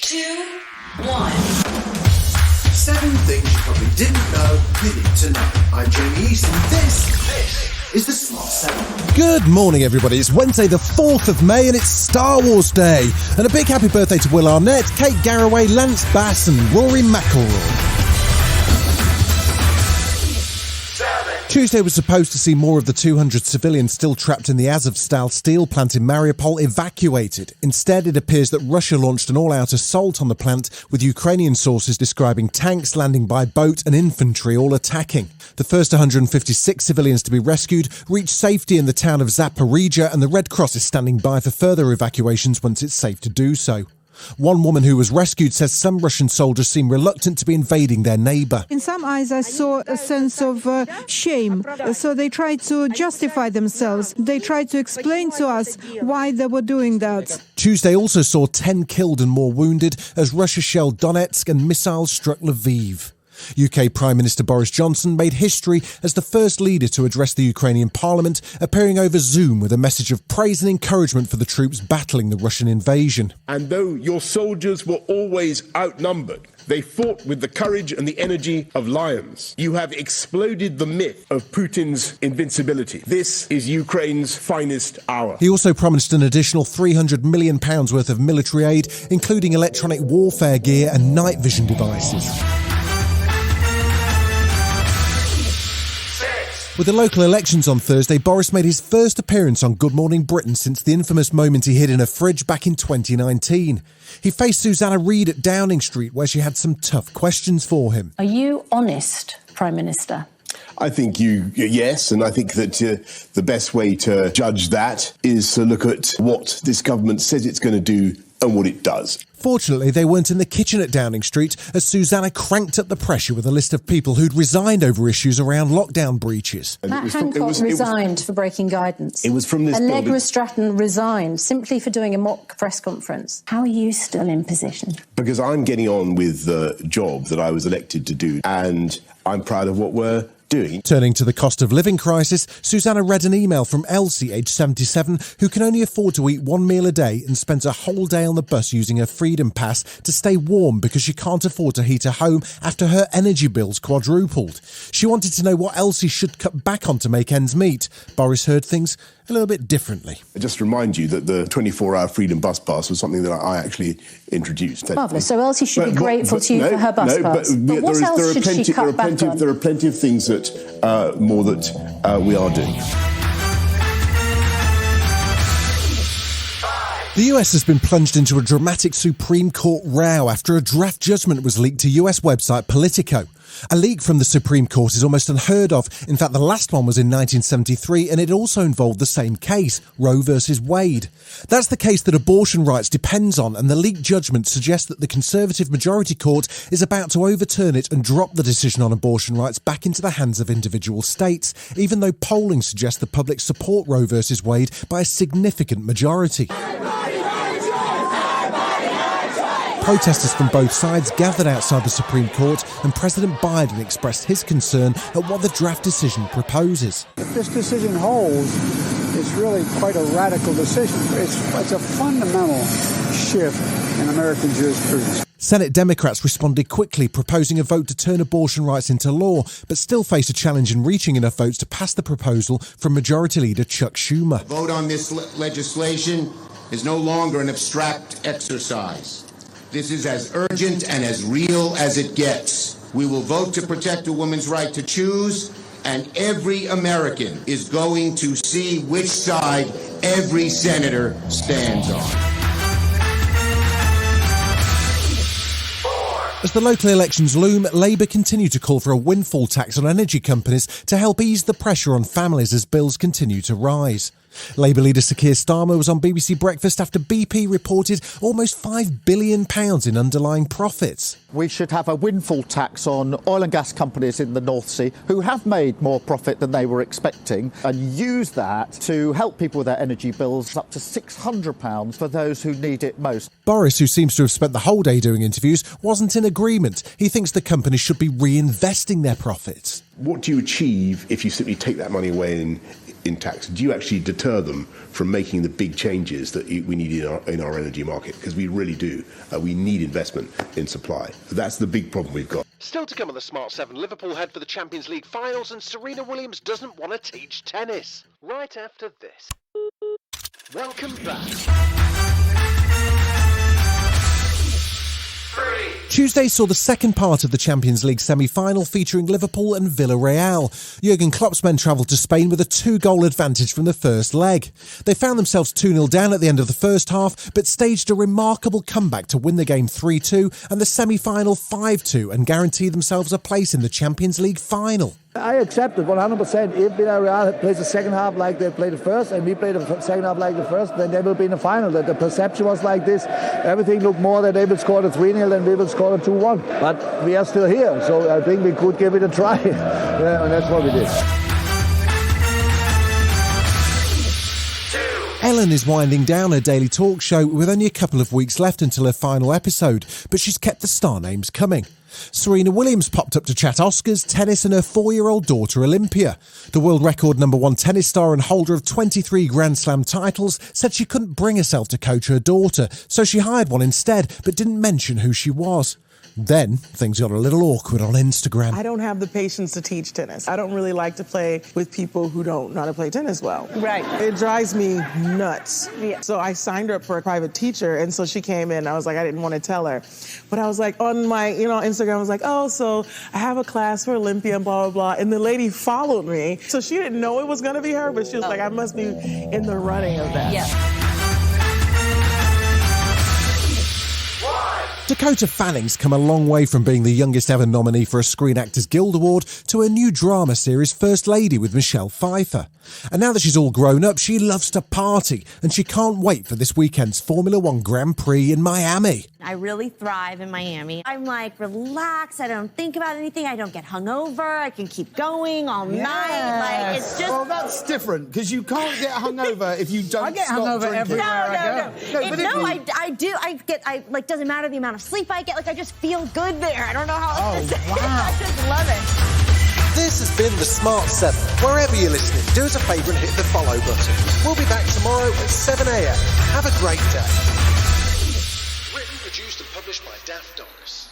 2, 1. 7 things you probably didn't know you need to know. I'm Jamie East, and this is the Smart 7. Good morning, everybody. It's Wednesday, the 4th of May, and it's Star Wars Day. And a big happy birthday to Will Arnett, Kate Garraway, Lance Bass, and Rory McIlroy. Tuesday was supposed to see more of the 200 civilians still trapped in the Azovstal steel plant in Mariupol evacuated. Instead, it appears that Russia launched an all-out assault on the plant, with Ukrainian sources describing tanks landing by boat and infantry all attacking. The first 156 civilians to be rescued reached safety in the town of Zaporizhia, and the Red Cross is standing by for further evacuations once it's safe to do so. One woman who was rescued says some Russian soldiers seem reluctant to be invading their neighbour. In some eyes I saw a sense of shame, so they tried to justify themselves. They tried to explain to us why they were doing that. Tuesday also saw 10 killed and more wounded as Russia shelled Donetsk and missiles struck Lviv. UK Prime Minister Boris Johnson made history as the first leader to address the Ukrainian parliament, appearing over Zoom with a message of praise and encouragement for the troops battling the Russian invasion. And though your soldiers were always outnumbered, they fought with the courage and the energy of lions. You have exploded the myth of Putin's invincibility. This is Ukraine's finest hour. He also promised an additional £300 million worth of military aid, including electronic warfare gear and night vision devices. With the local elections on Thursday, Boris made his first appearance on Good Morning Britain since the infamous moment he hid in a fridge back in 2019. He faced Susanna Reid at Downing Street, where she had some tough questions for him. Are you honest, Prime Minister? I think yes, and I think that the best way to judge that is to look at what this government says it's going to do and what it does. Fortunately, they weren't in the kitchen at Downing Street as Susanna cranked up the pressure with a list of people who'd resigned over issues around lockdown breaches. Matt Hancock resigned for breaking guidance. It was from this building. Allegra Stratton resigned simply for doing a mock press conference. How are you still in position? Because I'm getting on with the job that I was elected to do, and I'm proud of what we're doing. Turning to the cost of living crisis, Susanna read an email from Elsie, aged 77, who can only afford to eat one meal a day and spends a whole day on the bus using her Freedom Pass to stay warm because she can't afford to heat her home after her energy bills quadrupled. She wanted to know what Elsie should cut back on to make ends meet. Boris heard things a little bit differently. I just remind you that the 24-hour Freedom Bus Pass was something that I actually introduced. Marvellous. So Elsie should be grateful to you for her bus pass. But what else should she cut back on? There are plenty of things that more that we are doing. The US has been plunged into a dramatic Supreme Court row after a draft judgment was leaked to US website Politico. A leak from the Supreme Court is almost unheard of. In fact, the last one was in 1973, and it also involved the same case, Roe versus Wade. That's the case that abortion rights depends on, and the leaked judgment suggests that the Conservative majority court is about to overturn it and drop the decision on abortion rights back into the hands of individual states, even though polling suggests the public support Roe versus Wade by a significant majority. Protesters from both sides gathered outside the Supreme Court, and President Biden expressed his concern at what the draft decision proposes. If this decision holds, it's really quite a radical decision. It's a fundamental shift in American jurisprudence. Senate Democrats responded quickly, proposing a vote to turn abortion rights into law, but still face a challenge in reaching enough votes to pass the proposal from Majority Leader Chuck Schumer. The vote on this legislation is no longer an abstract exercise. This is as urgent and as real as it gets. We will vote to protect a woman's right to choose, and every American is going to see which side every senator stands on. As the local elections loom, Labour continue to call for a windfall tax on energy companies to help ease the pressure on families as bills continue to rise. Labour leader Sir Keir Starmer was on BBC Breakfast after BP reported almost £5 billion in underlying profits. We should have a windfall tax on oil and gas companies in the North Sea who have made more profit than they were expecting, and use that to help people with their energy bills, up to £600 for those who need it most. Boris, who seems to have spent the whole day doing interviews, wasn't in agreement. He thinks the companies should be reinvesting their profits. What do you achieve if you simply take that money away in tax, do you actually deter them from making the big changes that we need in our energy market? Because we really do. We need investment in supply. That's the big problem we've got. Still to come on the Smart 7, Liverpool head for the Champions League finals and Serena Williams doesn't want to teach tennis. Right after this. Welcome back. Tuesday saw the second part of the Champions League semi-final featuring Liverpool and Villarreal. Jurgen Klopp's men travelled to Spain with a 2-goal advantage from the first leg. They found themselves 2-0 down at the end of the first half, but staged a remarkable comeback to win the game 3-2 and the semi-final 5-2 and guarantee themselves a place in the Champions League final. I accept it 100%. If Villarreal plays the second half like they played the first and we play the second half like the first, then they will be in the final. The perception was like this. Everything looked more that they will score the 3-0 and we will score the 2-1. But we are still here, so I think we could give it a try. Yeah, and that's what we did. Ellen is winding down her daily talk show with only a couple of weeks left until her final episode, but she's kept the star names coming. Serena Williams popped up to chat Oscars, tennis and her 4-year-old daughter Olympia. The world record #1 tennis star and holder of 23 Grand Slam titles said she couldn't bring herself to coach her daughter, so she hired one instead, but didn't mention who she was. Then things got a little awkward on Instagram. I don't have the patience to teach tennis. I don't really like to play with people who don't know how to play tennis well. Right. It drives me nuts. Yeah. So I signed her up for a private teacher, and so she came in. I was like, I didn't want to tell her. But I was like, on my, Instagram, I was like, oh, so I have a class for Olympia and blah, blah, blah. And the lady followed me. So she didn't know it was going to be her, but she was like, I must be in the running of that. Yeah. Dakota Fanning's come a long way from being the youngest ever nominee for a Screen Actors Guild Award to her new drama series First Lady with Michelle Pfeiffer. And now that she's all grown up, she loves to party, and she can't wait for this weekend's Formula One Grand Prix in Miami. I really thrive in Miami. I'm like relaxed, I don't think about anything, I don't get hungover, I can keep going all night. Like it's just... Well, that's different, because you can't get hungover if you don't I get stop hungover drinking. everywhere I go. I do. Like, doesn't matter the amount of sleep I get, like, I just feel good there. I don't know how else to say it. I just love it. This has been the Smart 7. Wherever you're listening, do us a favour and hit the follow button. We'll be back tomorrow at 7 a.m. Have a great day. Written, produced and published by Daft Doris.